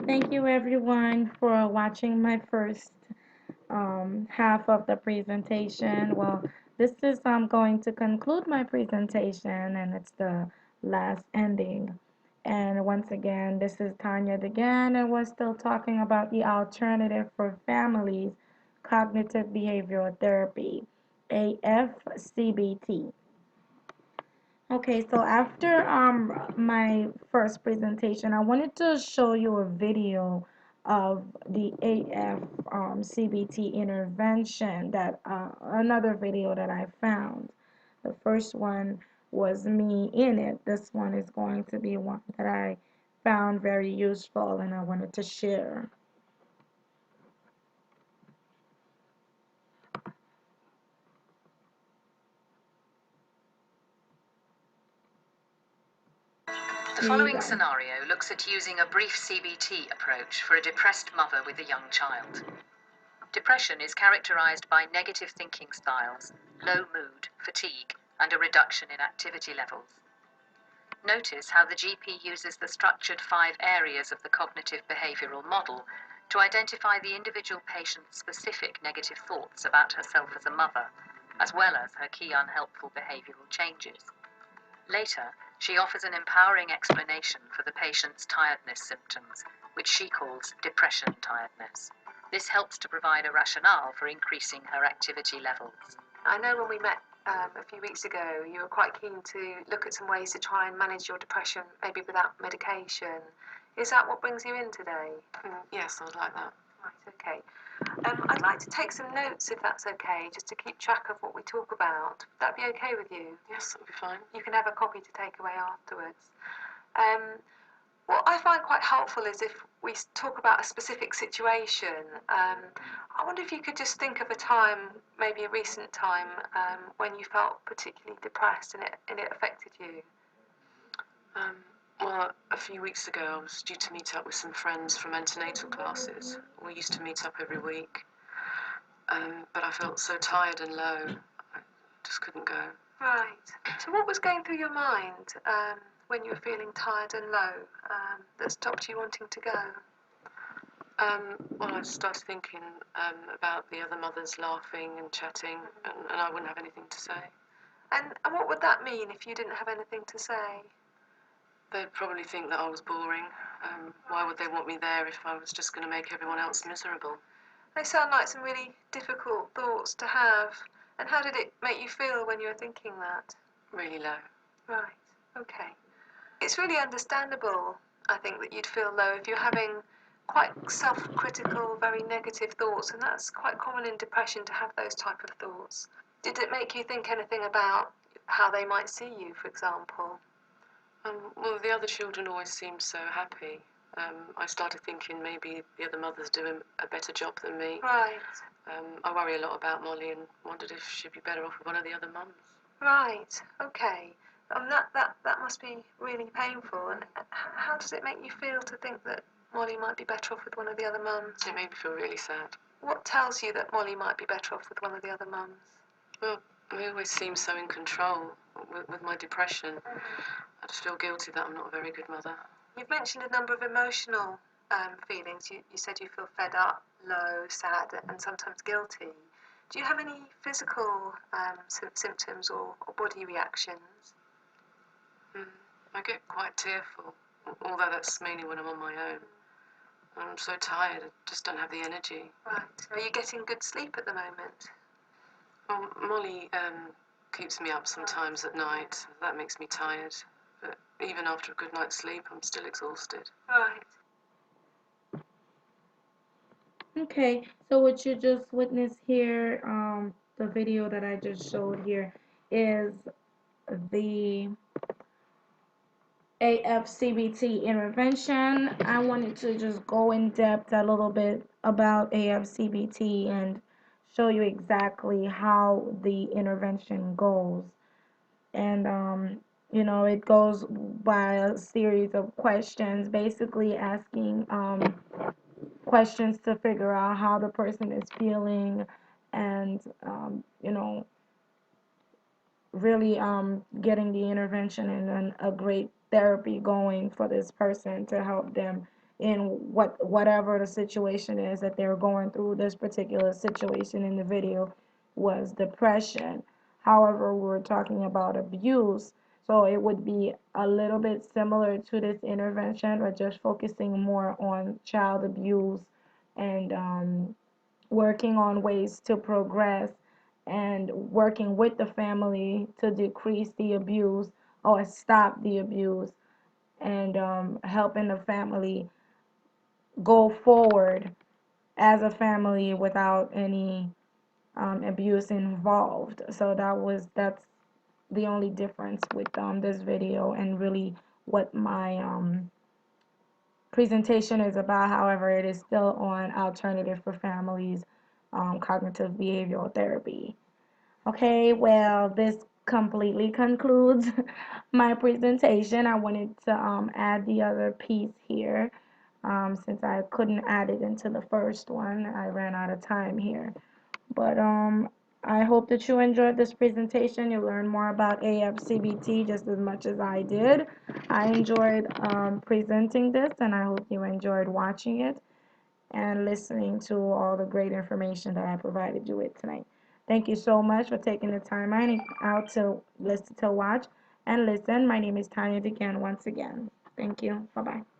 Thank you everyone for watching my first half of the presentation. Well, this is going to conclude my presentation and it's the last ending. And once again, this is Tanya again, and we're still talking about the alternative for families, cognitive behavioral therapy, AF-CBT. Okay, so after my first presentation, I wanted to show you a video of the AF CBT intervention that another video that I found. The first one was me in it. This one is going to be one that I found very useful and I wanted to share. The following scenario looks at using a brief CBT approach for a depressed mother with a young child. Depression is characterized by negative thinking styles, low mood, fatigue, and a reduction in activity levels. Notice how the GP uses the structured 5 areas of the cognitive behavioral model to identify the individual patient's specific negative thoughts about herself as a mother, as well as her key unhelpful behavioral changes. Later, she offers an empowering explanation for the patient's tiredness symptoms, which she calls depression tiredness. This helps to provide a rationale for increasing her activity levels. I know when we met a few weeks ago, you were quite keen to look at some ways to try and manage your depression, maybe without medication. Is that what brings you in today? Yes, I'd like that. Right, okay. I'd like to take some notes, if that's okay, just to keep track of what we talk about. Would that be okay with you? Yes, that'll be fine. You can have a copy to take away afterwards. What I find quite helpful is if we talk about a specific situation. I wonder if you could just think of a time, maybe a recent time, when you felt particularly depressed and it affected you. Well, a few weeks ago I was due to meet up with some friends from antenatal classes. We used to meet up every week. But I felt so tired and low, I just couldn't go. Right. So what was going through your mind when you were feeling tired and low that stopped you wanting to go? Well, I started thinking about the other mothers laughing and chatting, and I wouldn't have anything to say. And what would that mean if you didn't have anything to say? They'd probably think that I was boring. Why would they want me there if I was just going to make everyone else miserable? They sound like some really difficult thoughts to have. And how did it make you feel when you were thinking that? Really low. Right, okay. It's really understandable, I think, that you'd feel low if you're having quite self-critical, very negative thoughts, and that's quite common in depression to have those type of thoughts. Did it make you think anything about how they might see you, for example? Well, the other children always seemed so happy. I started thinking maybe the other mothers do a better job than me. Right. I worry a lot about Molly and wondered if she'd be better off with one of the other mums. Right, okay. That must be really painful. And how does it make you feel to think that Molly might be better off with one of the other mums? It made me feel really sad. What tells you that Molly might be better off with one of the other mums? Well, I always seem so in control with my depression. I just feel guilty that I'm not a very good mother. You've mentioned a number of emotional feelings. You said you feel fed up, low, sad, and sometimes guilty. Do you have any physical symptoms or body reactions? I get quite tearful, although that's mainly when I'm on my own. I'm so tired, I just don't have the energy. Right. Are you getting good sleep at the moment? Well, Molly keeps me up sometimes at night. That makes me tired. But even after a good night's sleep, I'm still exhausted. Right. Okay, so what you just witnessed here, the video that I just showed here, is the AF-CBT intervention. I wanted to just go in depth a little bit about AF-CBT and show you exactly how the intervention goes. And it goes by a series of questions, basically asking questions to figure out how the person is feeling and really getting the intervention and a great therapy going for this person to help them in whatever the situation is that they're going through. This particular situation in the video was depression. However, we're talking about abuse, so it would be a little bit similar to this intervention, but just focusing more on child abuse and working on ways to progress and working with the family to decrease the abuse or stop the abuse, and helping the family go forward as a family without any abuse involved. So that's the only difference with this video and really what my presentation is about. However, it is still on Alternative for Families, cognitive behavioral therapy. Okay, well, this completely concludes my presentation. I wanted to add the other piece here, since I couldn't add it into the first one. I ran out of time here. But I hope that you enjoyed this presentation. You learned more about AF-CBT just as much as I did. I enjoyed presenting this, and I hope you enjoyed watching it and listening to all the great information that I provided you with tonight. Thank you so much for taking the time out to listen, to watch, and listen. My name is Tanya again, once again. Thank you. Bye-bye.